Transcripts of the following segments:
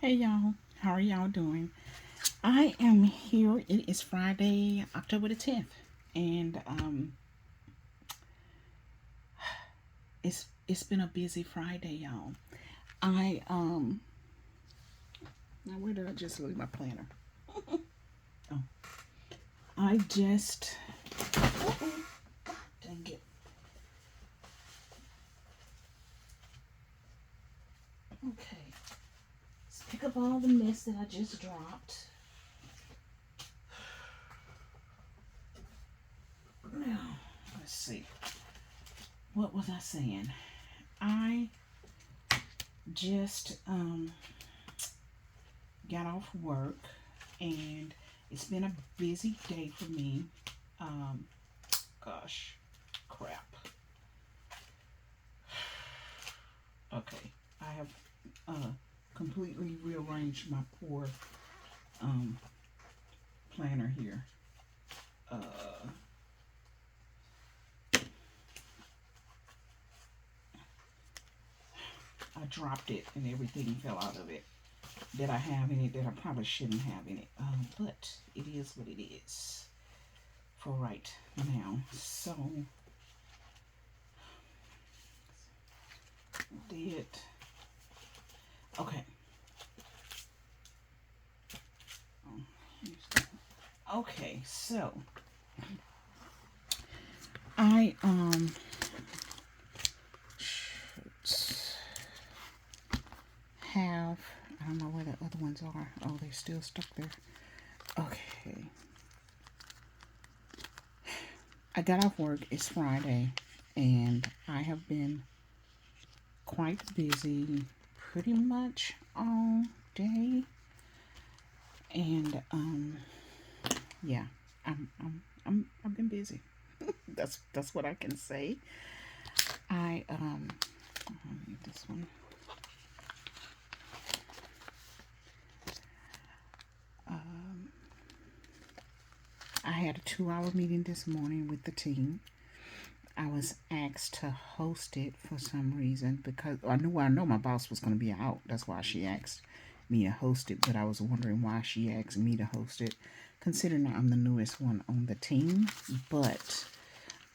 Hey y'all, how are y'all doing? I am here. It is Friday, October the 10th, and it's been a busy Friday, y'all. I Now where did I just leave my planner? Oh, I just dang it. Okay, let's pick up all the mess that I just dropped. Now let's see. What was I saying? I just got off work and it's been a busy day for me. Um, Gosh, crap. Okay, I have completely rearranged my poor um, planner here. Uh, I dropped it and everything fell out of it that I have in it that I probably shouldn't have in it. But it is what it is for right now. So, did okay. Okay, so I have, I don't know where the other ones are. Oh, they're still stuck there. Okay. I got off work. It's Friday, and I have been quite busy pretty much all day. And yeah, I've been busy. That's what I can say. I'll need this one. Um, I had a 2 hour meeting this morning with the team. I was asked to host it for some reason because I know my boss was going to be out. That's why she asked me to host it. But I was wondering why she asked me to host it, considering I'm the newest one on the team. But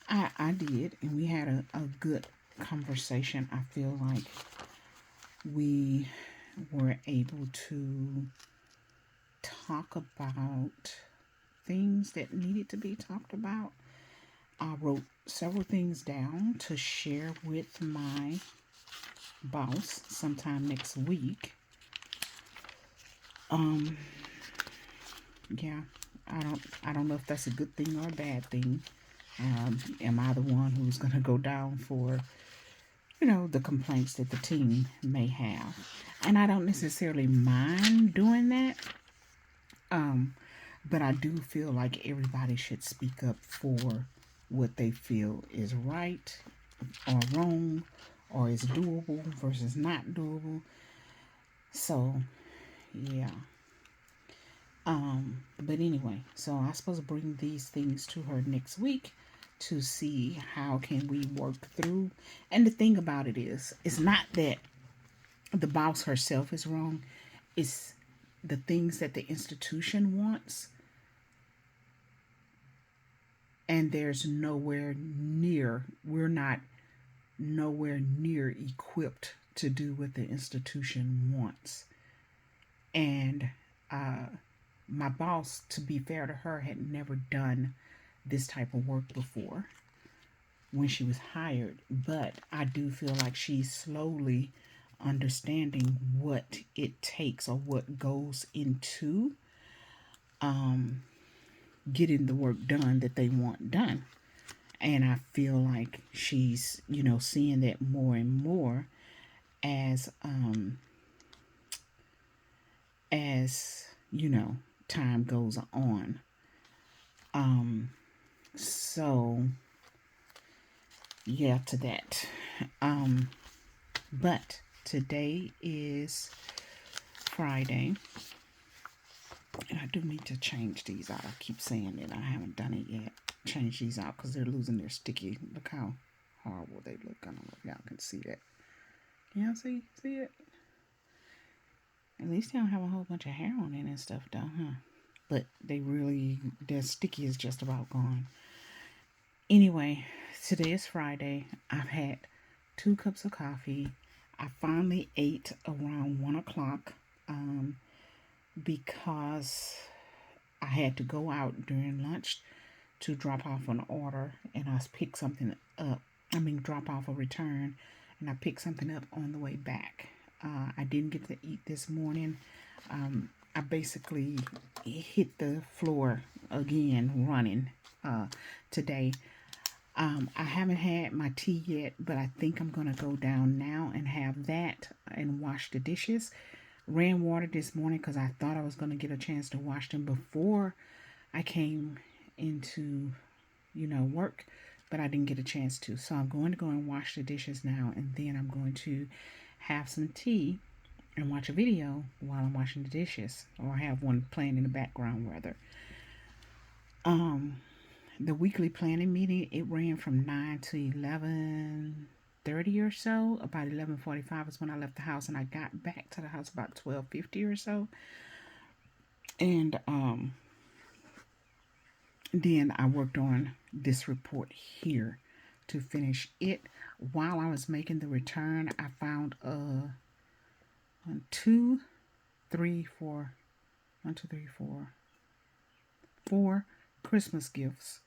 I did, and we had a good conversation. I feel like we were able to talk about things that needed to be talked about. I wrote several things down to share with my boss sometime next week. Um, yeah, I don't know if that's a good thing or a bad thing. Am I the one who's gonna go down for the complaints that the team may have? And I don't necessarily mind doing that. Um, but I do feel like everybody should speak up for what they feel is right or wrong or is doable versus not doable. So, yeah. But anyway, so I'm supposed to bring these things to her next week to see how can we work through. And the thing about it is, it's not that the boss herself is wrong. It's the things that the institution wants, and we're not nowhere near equipped to do what the institution wants. And uh, my boss, to be fair to her, had never done this type of work before when she was hired, but I do feel like she's slowly understanding what it takes or what goes into um, getting the work done that they want done. And I feel like she's, seeing that more and more as as time goes on. Um, so yeah, to that. Um, but today is Friday, and I do need to change these out. I keep saying it. I haven't done it yet. Change these out because they're losing their sticky. Look how horrible they look. I don't know if y'all can see that. Can y'all see it? At least they don't have a whole bunch of hair on it and stuff, though, huh? But their sticky is just about gone. Anyway, today is Friday. I've had 2 cups of coffee. I finally ate around 1 o'clock because I had to go out during lunch to drop off an order, and I picked something up. Drop off a return, and I picked something up on the way back. I didn't get to eat this morning. I basically hit the floor again running today. I haven't had my tea yet, but I think I'm going to go down now and have that and wash the dishes. Ran water this morning because I thought I was going to get a chance to wash them before I came into, work, but I didn't get a chance to. So I'm going to go and wash the dishes now, and then I'm going to have some tea and watch a video while I'm washing the dishes, or have one playing in the background rather. The weekly planning meeting, it ran from 9 to 11:30 or so. About 11:45 is when I left the house, and I got back to the house about 12:50 or so. And then I worked on this report here to finish it. While I was making the return, I found 4 Christmas gifts.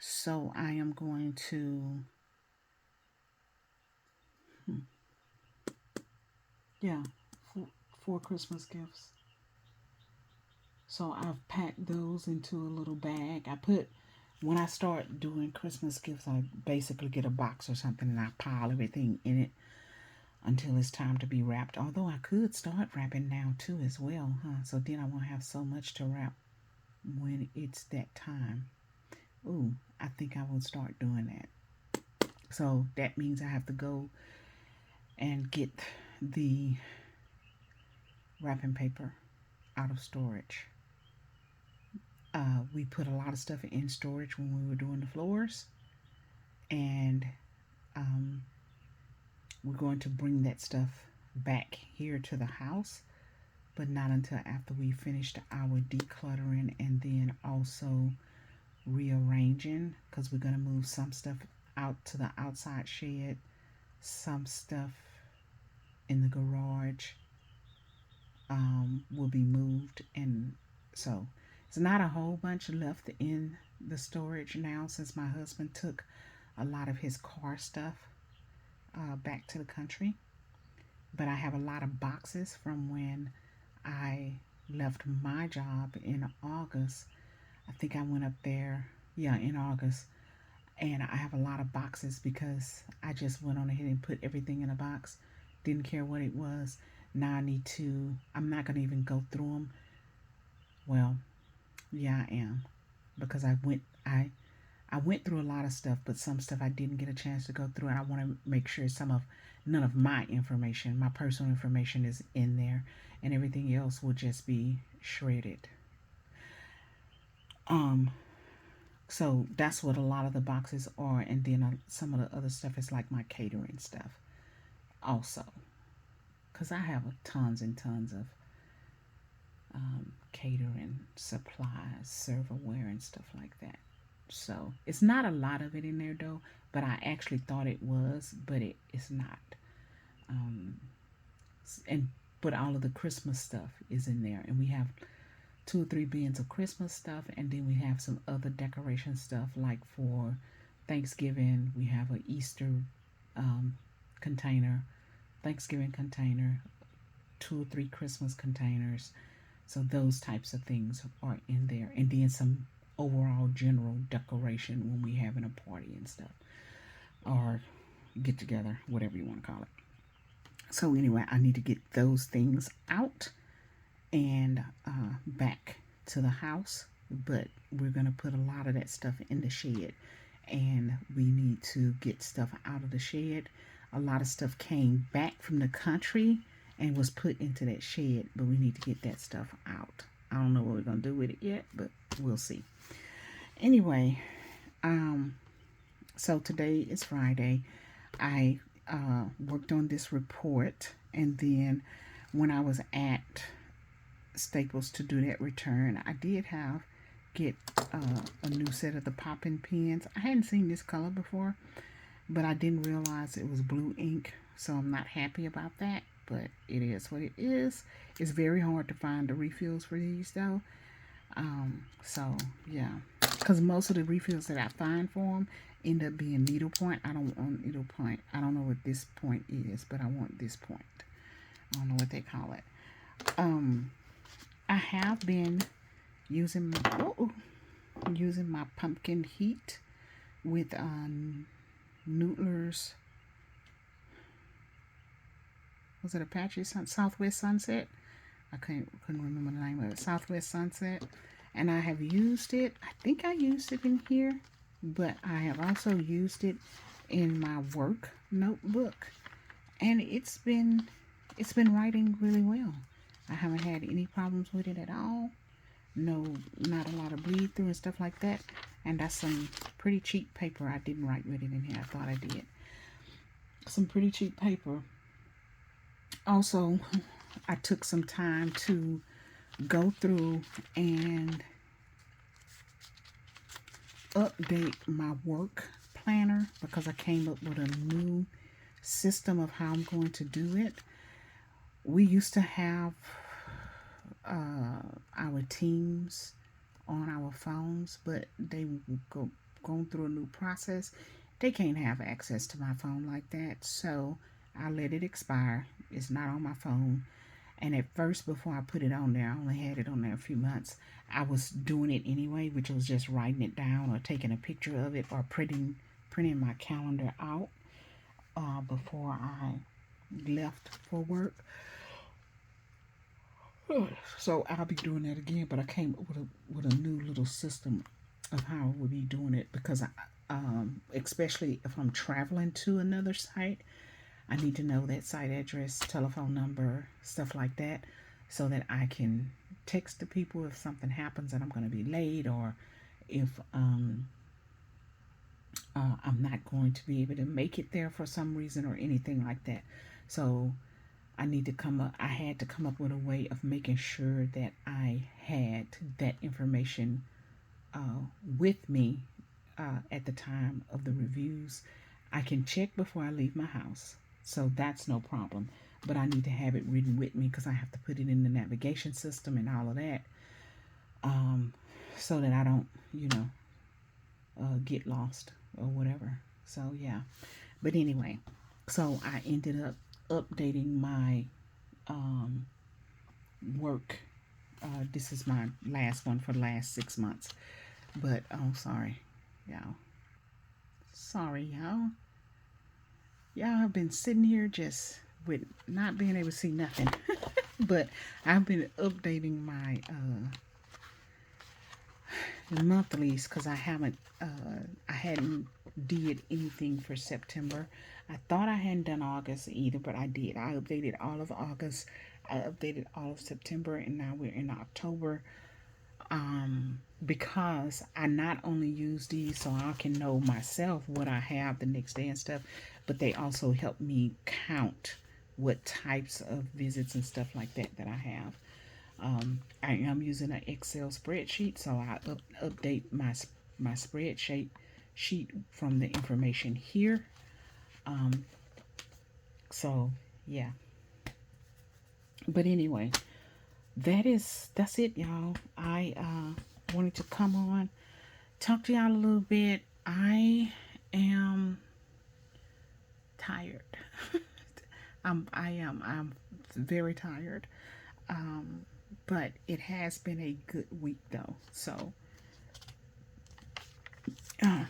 So I am going to, yeah, 4 Christmas gifts. So I've packed those into a little bag. When I start doing Christmas gifts, I basically get a box or something and I pile everything in it until it's time to be wrapped. Although I could start wrapping now too as well, huh? So then I won't have so much to wrap when it's that time. Ooh, I think I will start doing that. So that means I have to go and get the wrapping paper out of storage. We put a lot of stuff in storage when we were doing the floors, and we're going to bring that stuff back here to the house, but not until after we finished our decluttering and then also rearranging, because we're going to move some stuff out to the outside shed, some stuff in the garage will be moved, and so it's not a whole bunch left in the storage now since my husband took a lot of his car stuff back to the country. But I have a lot of boxes from when I left my job in August. I think I went up there, in August. And I have a lot of boxes because I just went on ahead and put everything in a box. Didn't care what it was. Now I'm not going to even go through them. Well, yeah, I am. Because I went through a lot of stuff, but some stuff I didn't get a chance to go through, and I want to make sure none of my information, my personal information, is in there, and everything else will just be shredded. So that's what a lot of the boxes are, and then some of the other stuff is like my catering stuff, also, because I have tons and tons of catering supplies, serverware, and stuff like that. So it's not a lot of it in there though, but I actually thought it was, but it's not. But all of the Christmas stuff is in there, and we have 2 or 3 bins of Christmas stuff, and then we have some other decoration stuff like for Thanksgiving. We have an Easter container, Thanksgiving container, 2 or 3 Christmas containers. So those types of things are in there, and then some overall general decoration when we having a party and stuff, or get together, whatever you want to call it. So anyway, I need to get those things out and back to the house, but we're going to put a lot of that stuff in the shed, and we need to get stuff out of the shed. A lot of stuff came back from the country and was put into that shed, but we need to get that stuff out. I don't know what we're going to do with it yet, but we'll see. Anyway, so today is Friday. I worked on this report, and then when I was at Staples to do that return, I did get a new set of the popping pens. I hadn't seen this color before, but I didn't realize it was blue ink, so I'm not happy about that, but it is what it is. It's very hard to find the refills for these though. So yeah, because most of the refills that I find for them end up being needlepoint. I don't want needlepoint. I don't know what this point is, but I want this point. I don't know what they call it. I have been using my pumpkin heat with Nootler's, was it Apache Southwest Sunset? I couldn't remember the name of it. Southwest Sunset. And I have used it. I think I used it in here, but I have also used it in my work notebook, and it's been writing really well. I haven't had any problems with it at all. No, not a lot of bleed through and stuff like that. And that's some pretty cheap paper. I didn't write with it in here. I thought I did. Some pretty cheap paper. Also, I took some time to go through and update my work planner because I came up with a new system of how I'm going to do it. We used to have our teams on our phones, but they going through a new process. They can't have access to my phone like that, so I let it expire. It's not on my phone. And at first, before I put it on there, I only had it on there a few months. I was doing it anyway, which was just writing it down or taking a picture of it or printing my calendar out before I left for work. So I'll be doing that again, but I came up with a new little system of how I would be doing it because especially if I'm traveling to another site, I need to know that site address, telephone number, stuff like that, so that I can text the people if something happens and I'm going to be late, or if I'm not going to be able to make it there for some reason or anything like that. So I had to come up with a way of making sure that I had that information with me at the time of the reviews. I can check before I leave my house, so that's no problem. But I need to have it written with me because I have to put it in the navigation system and all of that, so that I don't, get lost or whatever. So yeah. But anyway, so I ended up updating my work. This is my last one for the last 6 months. But sorry, y'all. Sorry, y'all. Y'all have been sitting here just with not being able to see nothing. But I've been updating my monthlies because I hadn't did anything for September. I thought I hadn't done August either, but I did. I updated all of August. I updated all of September, and now we're in October. Because I not only use these so I can know myself what I have the next day and stuff, but they also help me count what types of visits and stuff like that I have. I am using an Excel spreadsheet, so I update my spreadsheet from the information here. So yeah. But anyway, that's it, y'all. I wanted to come on, talk to y'all a little bit. I am tired. I'm very tired. But it has been a good week though. So yeah,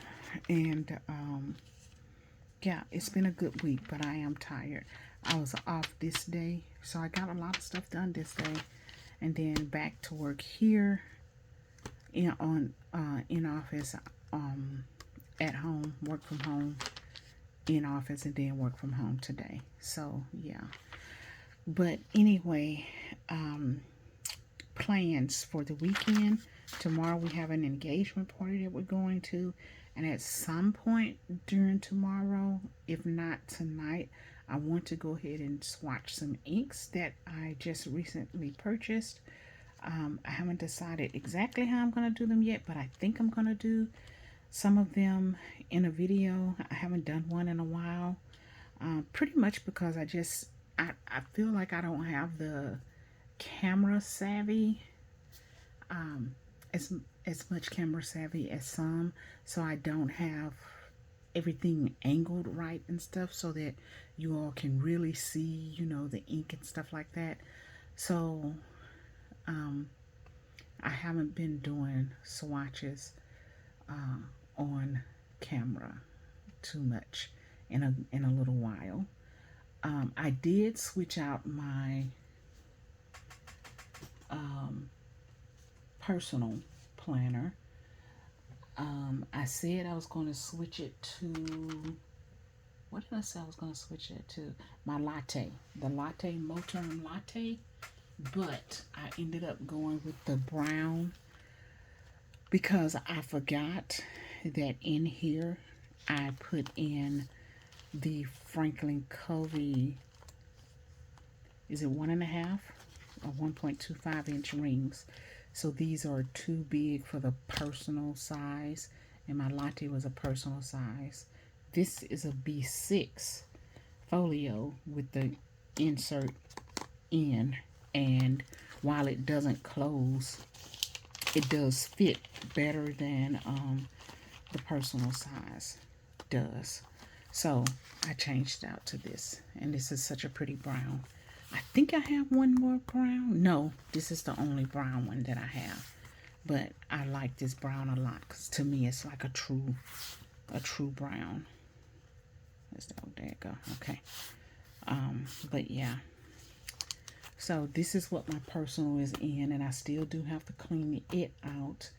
it's been a good week, but I am tired. I was off this day, so I got a lot of stuff done this day, and then back to work here in office, at home, work from home, in office, and then work from home today. So yeah. But anyway, plans for the weekend. Tomorrow we have an engagement party that we're going to, And at some point during tomorrow, if not tonight, I want to go ahead and swatch some inks that I just recently purchased. I haven't decided exactly how I'm going to do them yet, but I think I'm going to do some of them in a video. I haven't done one in a while, pretty much because I feel like I don't have the camera savvy, as much camera savvy as some, so I don't have everything angled right and stuff so that you all can really see, you know, the ink and stuff like that. So I haven't been doing swatches on camera too much in a little while. I did switch out my personal planner. I said I was going to switch it to, what did I say I was going to switch it to? My latte, the latte, Moterm latte, but I ended up going with the brown because I forgot that in here I put in the Franklin Covey, is it 1.5 or 1.25-inch rings. So these are too big for the personal size, and my latte was a personal size. This is a B6 folio with the insert in, and while it doesn't close, it does fit better than the personal size does. So I changed out to this, and this is such a pretty brown. I think I have one more brown. No, this is the only brown one that I have. But I like this brown a lot because to me it's like a true brown. There you go. Okay. But yeah. So this is what my personal is in, and I still do have to clean it out,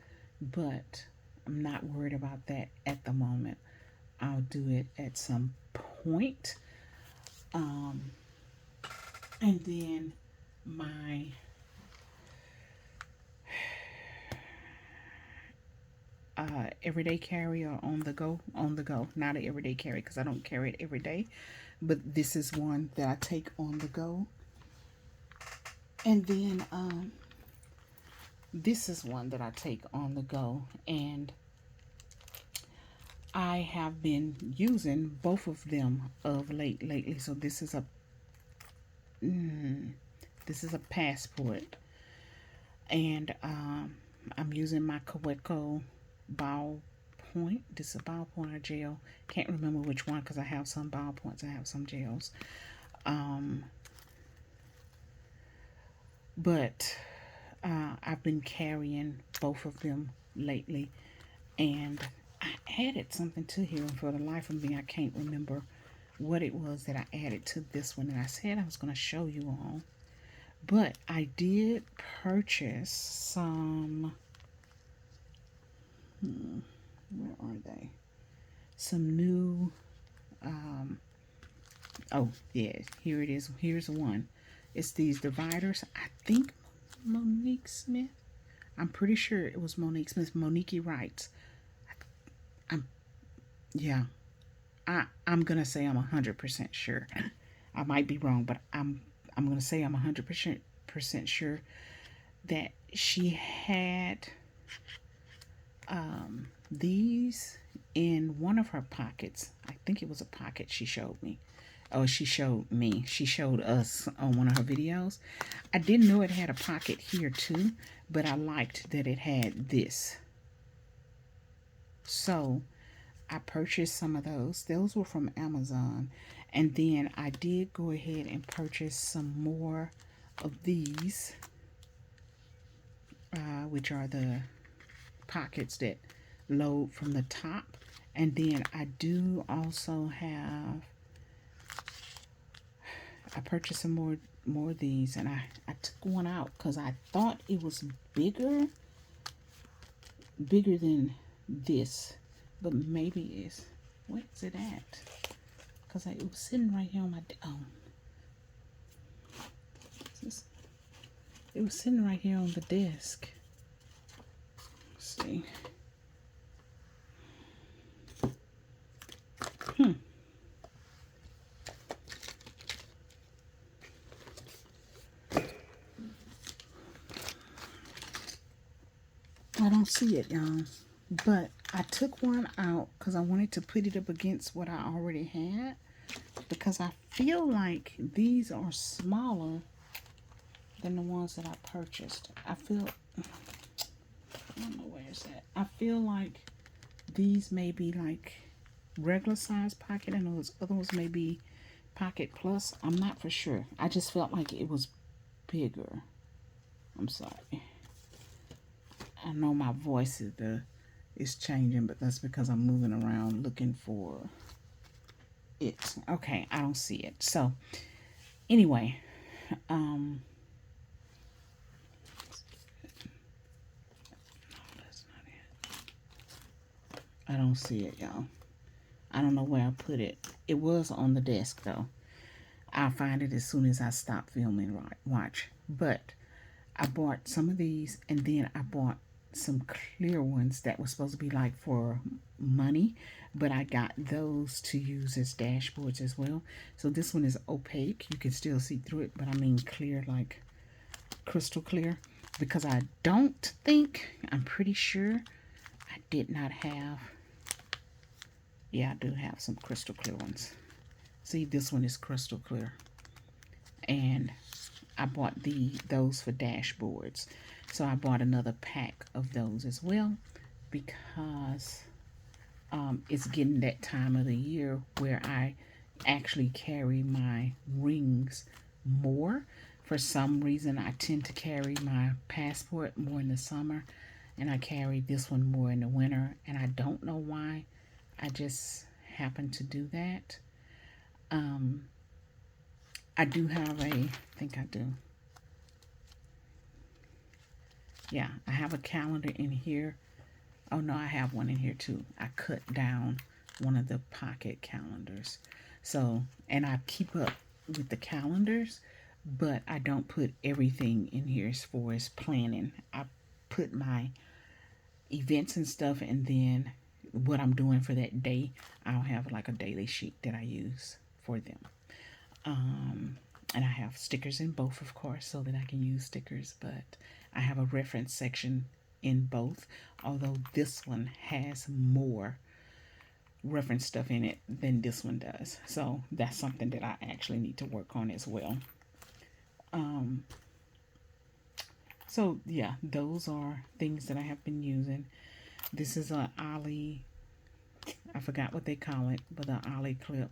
but I'm not worried about that at the moment. I'll do it at some point. And then my everyday carry or on the go, not an everyday carry because I don't carry it every day, but this is one that I take on the go. And then this is one that I take on the go, and I have been using both of them of lately. So this is a passport, and I'm using my Kaweco ballpoint. This is a ballpoint or gel. Can't remember which one because I have some ballpoints, I have some gels. But I've been carrying both of them lately, and I added something to here, and for the life of me I can't remember what it was that I added to this one, and I said I was going to show you all. But I did purchase some, where are they? Some new, oh yeah, here it is. Here's one. It's these dividers. I think Monique Smith. I'm pretty sure it was Monique Smith. Monique writes. I'm gonna say I'm 100% sure. I might be wrong, but I'm gonna say I'm 100% sure that she had these in one of her pockets. I think it was a pocket she showed me. Oh, she showed us on one of her videos. I didn't know it had a pocket here too, but I liked that it had this. So I purchased some of those. Those were from Amazon. And then I did go ahead and purchase some more of these, which are the pockets that load from the top. And then I do also have, I purchased some more of these, and I took one out because I thought it was bigger than this, but maybe it's, where is it at? Because it was sitting right here on my, it was sitting right here on the desk. Let's see. don't see it, y'all. But I took one out because I wanted to put it up against what I already had, because I feel like these are smaller than the ones that I purchased. I don't know where it's at. I feel like these may be like regular size pocket and those other ones may be pocket plus. I'm not for sure. I just felt like it was bigger. I'm sorry. I know my voice is changing, but that's because I'm moving around looking for it. Okay, I don't see it. So anyway, no, that's not it. I don't see it, y'all. I don't know where I put it. It was on the desk though. I'll find it as soon as I stop filming. Right, watch. But I bought some of these, and then I bought some clear ones that were supposed to be like for money, but I got those to use as dashboards as well. So this one is opaque. You can still see through it, but I mean clear, like crystal clear, because I don't think, I'm pretty sure I did not have, yeah, I do have some crystal clear ones. See, this one is crystal clear, and I bought those for dashboards. So I bought another pack of those as well, because it's getting that time of the year where I actually carry my rings more. For some reason, I tend to carry my passport more in the summer, and I carry this one more in the winter, and I don't know why. I just happen to do that. I do have I think I do. Yeah, I have a calendar in here. Oh no, I have one in here too. I cut down one of the pocket calendars. So, and I keep up with the calendars, but I don't put everything in here as far as planning. I put my events and stuff, and then what I'm doing for that day. I'll have like a daily sheet that I use for them. And I have stickers in both, of course, so that I can use stickers, but I have a reference section in both, although this one has more reference stuff in it than this one does. So that's something that I actually need to work on as well. So yeah, those are things that I have been using. This is a Ollie, I forgot what they call it, but the Ollie clip,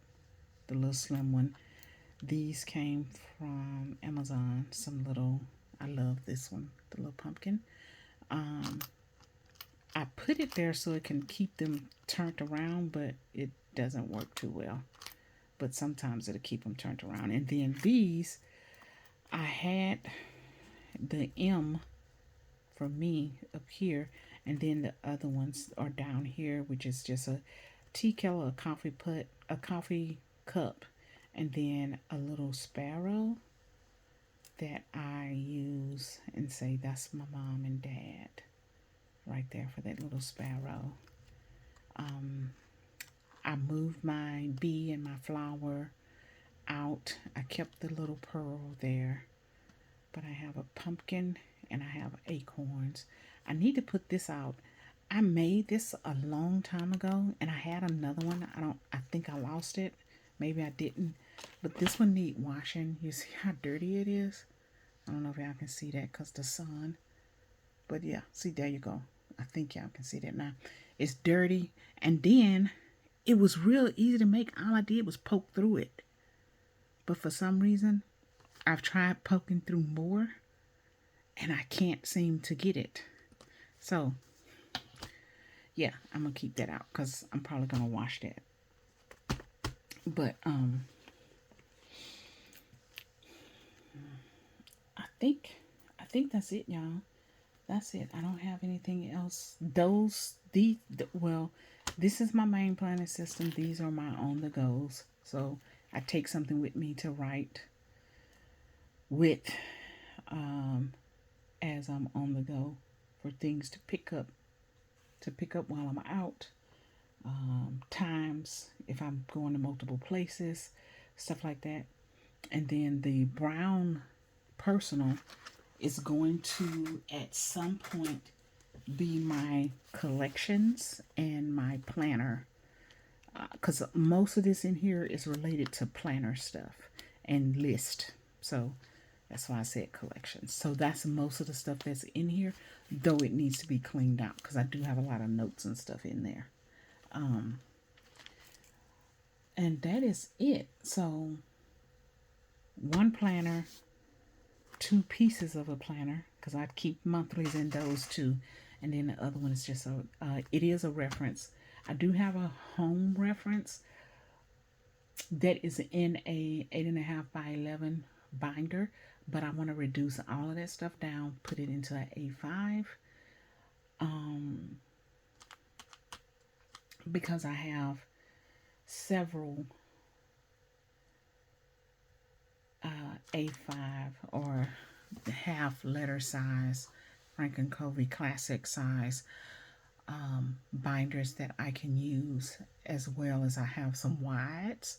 the little slim one. These came from Amazon. Some little, I love this one, the little pumpkin. I put it there so it can keep them turned around, but it doesn't work too well. But sometimes it'll keep them turned around. And then these, I had the M for me up here, and then the other ones are down here, which is just a tea kettle, a coffee cup, and then a little sparrow that I use and say that's my mom and dad right there for that little sparrow. I moved my bee and my flower out. I kept the little pearl there, but I have a pumpkin and I have acorns. I need to put this out. I made this a long time ago, and I had another one. I think I lost it. Maybe I didn't. But this one need washing. You see how dirty it is? I don't know if y'all can see that because the sun. But yeah, see, there you go. I think y'all can see that now. It's dirty. And then it was real easy to make. All I did was poke through it. But for some reason, I've tried poking through more, and I can't seem to get it. So yeah, I'm gonna keep that out because I'm probably gonna wash that. But I think that's it, y'all. That's it. I don't have anything else. Well, this is my main planning system. These are my on the goes. So I take something with me to write with as I'm on the go, for things to pick up while I'm out. Times if I'm going to multiple places, stuff like that. And then the brown personal is going to at some point be my collections and my planner, because most of this in here is related to planner stuff and list. So that's why I said collections. So that's most of the stuff that's in here, though it needs to be cleaned out because I do have a lot of notes and stuff in there. And that is it. So one planner, two pieces of a planner, because I keep monthlies in those two, and then the other one is just it is a reference. I do have a home reference that is in a 8.5 by 11 binder, but I want to reduce all of that stuff down, put it into an A5, because I have several A5 or half letter size Frank & Covey classic size binders that I can use, as well as I have some wides.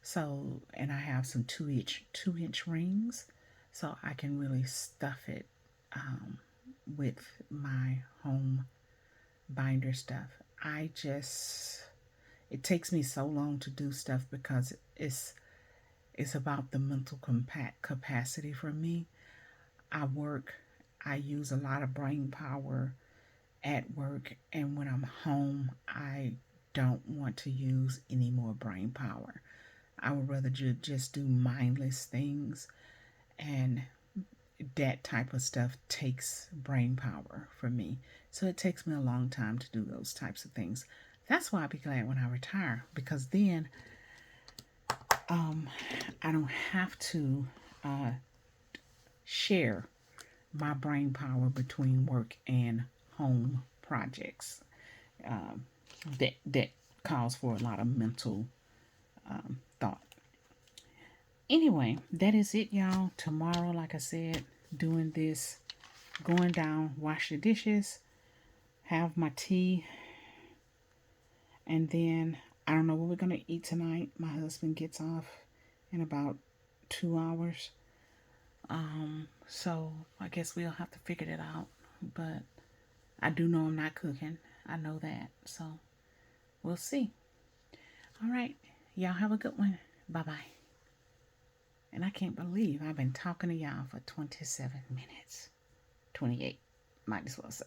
So, and I have some 2-inch rings, so I can really stuff it with my home binder stuff. It takes me so long to do stuff because it's about the mental capacity for me. I use a lot of brain power at work, and when I'm home, I don't want to use any more brain power. I would rather just do mindless things, and that type of stuff takes brain power for me. So it takes me a long time to do those types of things. That's why I'll be glad when I retire, because then I don't have to share my brain power between work and home projects. That calls for a lot of mental thought. Anyway, that is it, y'all. Tomorrow, like I said, doing this, going down, wash the dishes, have my tea, and then I don't know what we're gonna eat tonight. My husband gets off in about 2 hours. So I guess we'll have to figure it out. But I do know I'm not cooking. I know that. So we'll see. All right. Y'all have a good one. Bye-bye. And I can't believe I've been talking to y'all for 27 minutes. 28, might as well say.